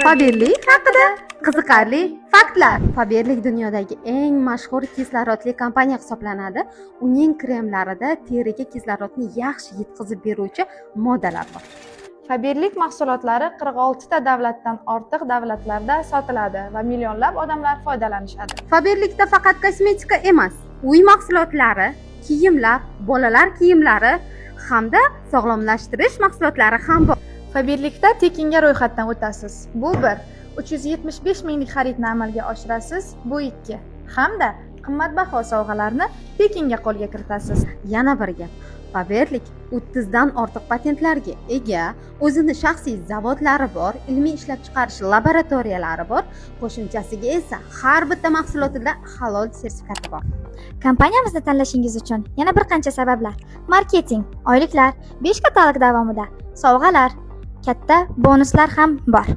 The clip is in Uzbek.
Faberlik haqida qiziqarli faktlar. Faberlik dunyodagi eng mashhur kislorodli kompaniya hisoblanadi. Uning kremlarida teriga kislorodni yaxshi yetkazib beruvchi moddalar bor. Faberlik mahsulotlari 46 ta davlatdan ortiq davlatlarda sotiladi va millionlab odamlar foydalanishadi. Faberlikda faqat kosmetika emas, uy mahsulotlari, kiyimlar, bolalar kiyimlari hamda sog'lomlashtirish mahsulotlari ham bor. Faberlikda tekinga ro'yxatdan o'tasiz. Bu 1. 375 minglik xaridni amalga oshirasiz. Bu 2. Hamda qimmatbaho sovg'alarni tekinga qo'lga kiritasiz. Yana bir gap. Faberlik 30 dan ortiq patentlarga ega, o'zini shaxsiy zavodlari bor, ilmiy ishlab chiqarish laboratoriyalari bor. Qo'shimchasiga esa har bitta mahsulotida halol sertifikati bor. Kompaniyamizni tanlashingiz uchun yana bir qancha sabablar. Marketing, oyliklar, 5 katalog davomida sovg'alar, katta bonuslar ham bor.